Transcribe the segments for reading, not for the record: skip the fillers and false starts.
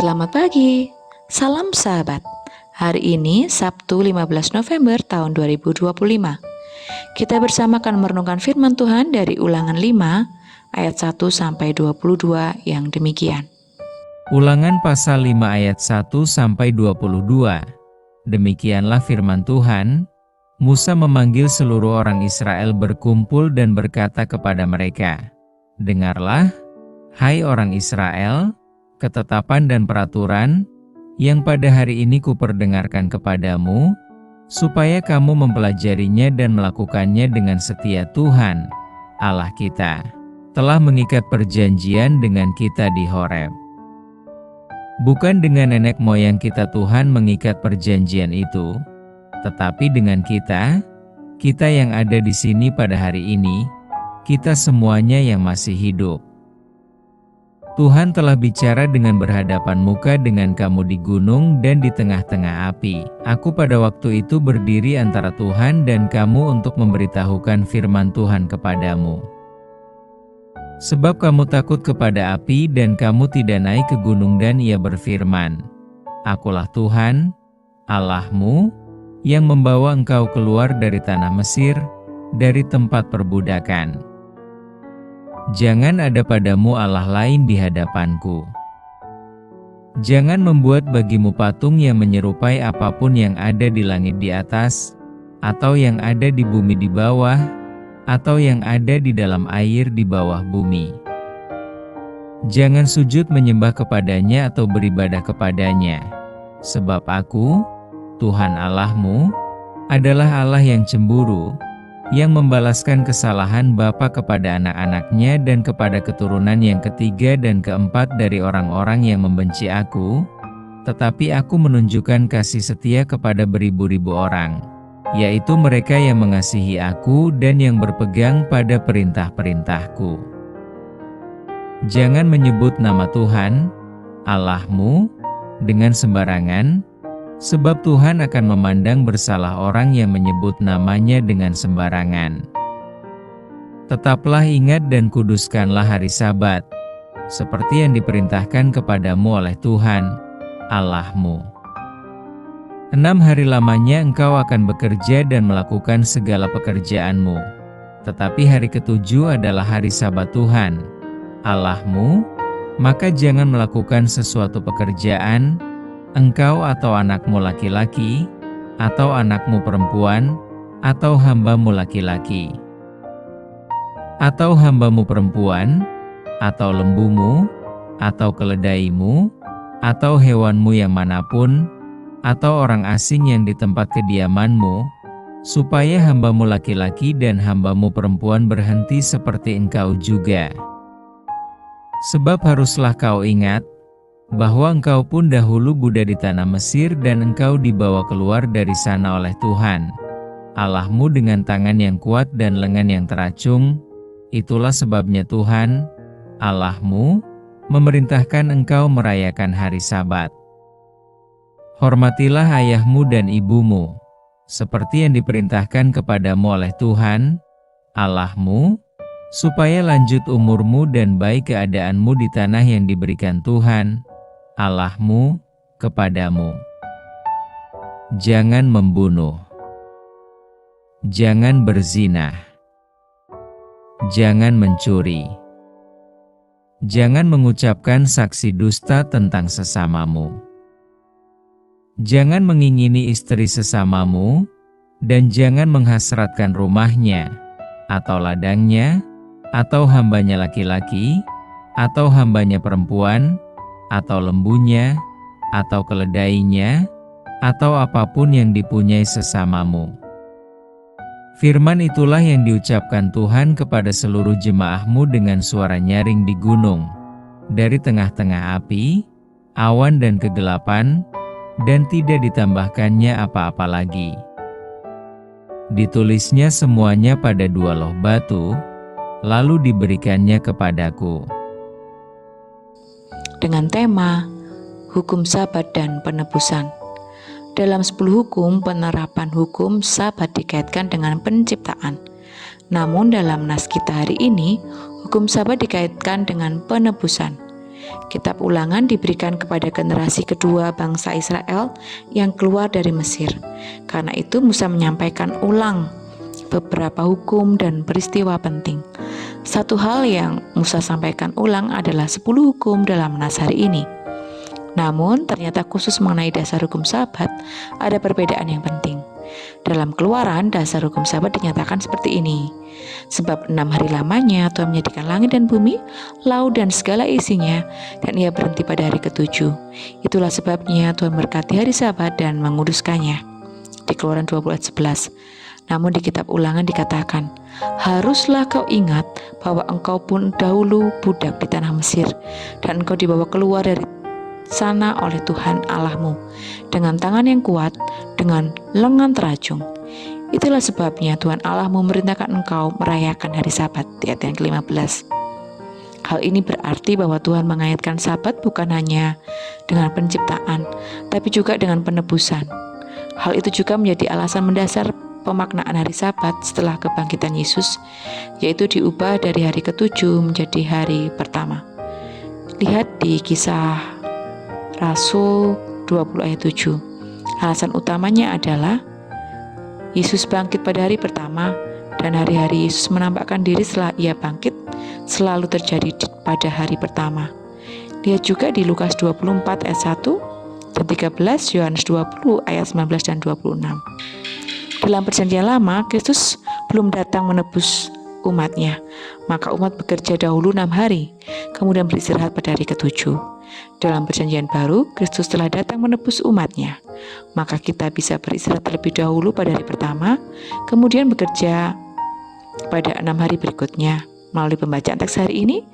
Selamat pagi, salam sahabat. Hari ini Sabtu 15 November tahun 2025. Kita bersama akan merenungkan firman Tuhan dari Ulangan 5 ayat 1 sampai 22 yang demikian. Ulangan pasal 5 ayat 1 sampai 22. Demikianlah firman Tuhan. Musa memanggil seluruh orang Israel berkumpul dan berkata kepada mereka, "Dengarlah, hai orang Israel, ketetapan dan peraturan yang pada hari ini kuperdengarkan kepadamu, supaya kamu mempelajarinya dan melakukannya dengan setia. Tuhan, Allah kita, telah mengikat perjanjian dengan kita di Horeb. Bukan dengan nenek moyang kita Tuhan mengikat perjanjian itu, tetapi dengan kita yang ada di sini pada hari ini, kita semuanya yang masih hidup. Tuhan telah bicara dengan berhadapan muka dengan kamu di gunung dan di tengah-tengah api. Aku pada waktu itu berdiri antara Tuhan dan kamu untuk memberitahukan firman Tuhan kepadamu. Sebab kamu takut kepada api dan kamu tidak naik ke gunung dan ia berfirman, Akulah Tuhan, Allahmu, yang membawa engkau keluar dari tanah Mesir, dari tempat perbudakan. Jangan ada padamu Allah lain di hadapanku. Jangan membuat bagimu patung yang menyerupai apapun yang ada di langit di atas, atau yang ada di bumi di bawah, atau yang ada di dalam air di bawah bumi. Jangan sujud menyembah kepadanya atau beribadah kepadanya. Sebab aku, Tuhan Allahmu, adalah Allah yang cemburu, yang membalaskan kesalahan bapa kepada anak-anaknya dan kepada keturunan yang ketiga dan keempat dari orang-orang yang membenci aku, tetapi aku menunjukkan kasih setia kepada beribu-ribu orang, yaitu mereka yang mengasihi aku dan yang berpegang pada perintah-perintahku. Jangan menyebut nama Tuhan, Allahmu, dengan sembarangan, sebab Tuhan akan memandang bersalah orang yang menyebut namanya dengan sembarangan. Tetaplah ingat dan kuduskanlah hari Sabat, seperti yang diperintahkan kepadamu oleh Tuhan, Allahmu. 6 hari lamanya engkau akan bekerja dan melakukan segala pekerjaanmu. Tetapi hari ke-7 adalah hari Sabat Tuhan, Allahmu, maka jangan melakukan sesuatu pekerjaan, engkau atau anakmu laki-laki, atau anakmu perempuan, atau hambamu laki-laki, atau hambamu perempuan, atau lembumu, atau keledaimu, atau hewanmu yang manapun, atau orang asing yang di tempat kediamanmu, supaya hambamu laki-laki dan hambamu perempuan berhenti seperti engkau juga. Sebab haruslah kau ingat, bahwa engkau pun dahulu budak di tanah Mesir dan engkau dibawa keluar dari sana oleh Tuhan, Allahmu dengan tangan yang kuat dan lengan yang teracung. Itulah sebabnya Tuhan, Allahmu, memerintahkan engkau merayakan hari Sabat. Hormatilah ayahmu dan ibumu, seperti yang diperintahkan kepadamu oleh Tuhan, Allahmu, supaya lanjut umurmu dan baik keadaanmu di tanah yang diberikan Tuhan, Allahmu, kepadamu. Jangan membunuh. Jangan berzina. Jangan mencuri. Jangan mengucapkan saksi dusta tentang sesamamu. Jangan mengingini istri sesamamu, dan jangan menghasratkan rumahnya, atau ladangnya, atau hambanya laki-laki, atau hambanya perempuan, atau lembunya, atau keledainya, atau apapun yang dipunyai sesamamu. Firman itulah yang diucapkan Tuhan kepada seluruh jemaahmu dengan suara nyaring di gunung, dari tengah-tengah api, awan dan kegelapan, dan tidak ditambahkannya apa-apa lagi. Ditulisnya semuanya pada 2 loh batu, lalu diberikannya kepadaku. Dengan tema Hukum Sabat dan Penebusan. Dalam 10 hukum, penerapan hukum Sabat dikaitkan dengan penciptaan. Namun dalam nas kita hari ini, hukum Sabat dikaitkan dengan penebusan. Kitab Ulangan diberikan kepada generasi kedua bangsa Israel yang keluar dari Mesir. Karena itu Musa menyampaikan ulang beberapa hukum dan peristiwa penting. Satu hal yang Musa sampaikan ulang adalah 10 hukum dalam nas hari ini. Namun ternyata khusus mengenai dasar hukum Sabat ada perbedaan yang penting. Dalam Keluaran, dasar hukum Sabat dinyatakan seperti ini. Sebab 6 hari lamanya Tuhan menjadikan langit dan bumi, laut dan segala isinya, dan ia berhenti pada hari ke-7. Itulah sebabnya Tuhan berkati hari Sabat dan menguduskannya. Di Keluaran 20 ayat 11. Namun di kitab Ulangan dikatakan, haruslah kau ingat bahwa engkau pun dahulu budak di tanah Mesir, dan engkau dibawa keluar dari sana oleh Tuhan Allahmu dengan tangan yang kuat, dengan lengan terajung. Itulah sebabnya Tuhan Allahmu memerintahkan engkau merayakan hari Sabat, di ayat yang ke-15. Hal ini berarti bahwa Tuhan mengaitkan Sabat bukan hanya dengan penciptaan, tapi juga dengan penebusan. Hal itu juga menjadi alasan mendasar pemaknaan hari Sabat setelah kebangkitan Yesus, yaitu diubah dari hari ke-7 menjadi hari pertama. Lihat di Kisah Rasul 20 ayat 7. Alasan utamanya adalah Yesus bangkit pada hari pertama, dan hari-hari Yesus menampakkan diri setelah ia bangkit selalu terjadi pada hari pertama. Lihat juga di Lukas 24 ayat 1 dan 13, Yohanes 20 ayat 19 dan 26. Dalam perjanjian lama, Kristus belum datang menebus umatnya, maka umat bekerja dahulu 6 hari, kemudian beristirahat pada hari ke-7. Dalam perjanjian baru, Kristus telah datang menebus umatnya, maka kita bisa beristirahat terlebih dahulu pada hari pertama, kemudian bekerja pada 6 hari berikutnya. Melalui pembacaan teks hari ini,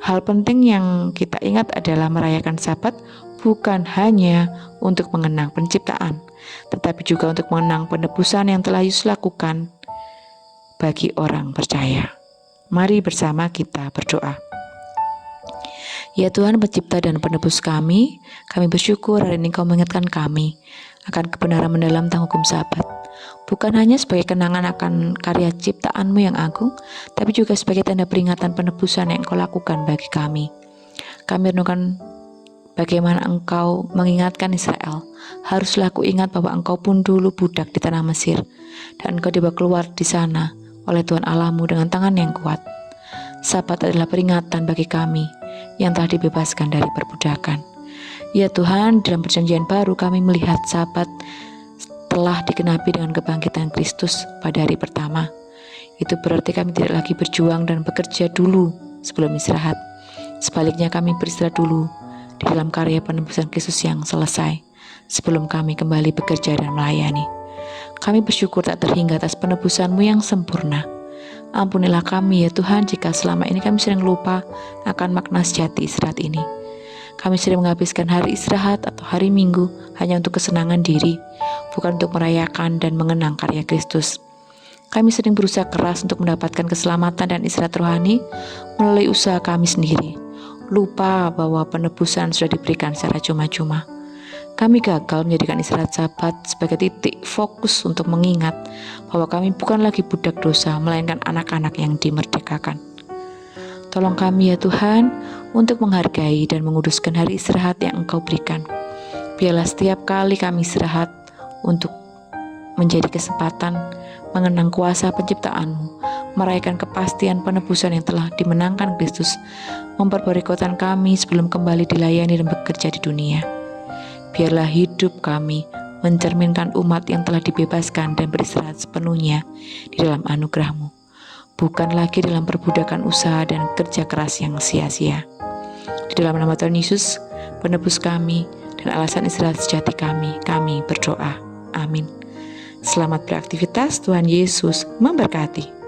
hal penting yang kita ingat adalah merayakan Sabat bukan hanya untuk mengenang penciptaan, tetapi juga untuk mengenang penebusan yang telah Yesus lakukan bagi orang percaya. Mari bersama kita berdoa. Ya Tuhan, pencipta dan penebus kami bersyukur hari ini Kau mengingatkan kami akan kebenaran mendalam tentang hukum Sabat. Bukan hanya sebagai kenangan akan karya ciptaan-Mu yang agung, tapi juga sebagai tanda peringatan penebusan yang Engkau lakukan bagi kami. Kami renungkan bagaimana Engkau mengingatkan Israel, haruslah aku ingat bahwa Engkau pun dulu budak di tanah Mesir, dan Engkau dibawa keluar di sana oleh Tuhan Allahmu dengan tangan yang kuat. Sabat adalah peringatan bagi kami yang telah dibebaskan dari perbudakan. Ya Tuhan, dalam perjanjian baru kami melihat Sabat telah digenapi dengan kebangkitan Kristus pada hari pertama. Itu berarti kami tidak lagi berjuang dan bekerja dulu sebelum istirahat. Sebaliknya kami beristirahat dulu di dalam karya penebusan Kristus yang selesai sebelum kami kembali bekerja dan melayani. Kami bersyukur tak terhingga atas penebusan-Mu yang sempurna. Ampunilah kami ya Tuhan jika selama ini kami sering lupa akan makna sejati istirahat ini. Kami sering menghabiskan hari istirahat atau hari Minggu hanya untuk kesenangan diri, bukan untuk merayakan dan mengenang karya Kristus. Kami sering berusaha keras untuk mendapatkan keselamatan dan istirahat rohani melalui usaha kami sendiri, lupa bahwa penebusan sudah diberikan secara cuma-cuma. Kami gagal menjadikan istirahat Sabat sebagai titik fokus untuk mengingat bahwa kami bukan lagi budak dosa, melainkan anak-anak yang dimerdekakan. Tolong kami ya Tuhan untuk menghargai dan menguduskan hari istirahat yang Engkau berikan. Biarlah setiap kali kami istirahat untuk menjadi kesempatan mengenang kuasa penciptaan-Mu, merayakan kepastian penebusan yang telah dimenangkan Kristus, memperbarui kekuatan kami sebelum kembali dilayani dan bekerja di dunia. Biarlah hidup kami mencerminkan umat yang telah dibebaskan dan beristirahat sepenuhnya di dalam anugerah-Mu, bukan lagi dalam perbudakan usaha dan kerja keras yang sia-sia. Di dalam nama Tuhan Yesus, penebus kami dan alasan istirahat sejati kami berdoa. Amin. Selamat beraktivitas, Tuhan Yesus memberkati.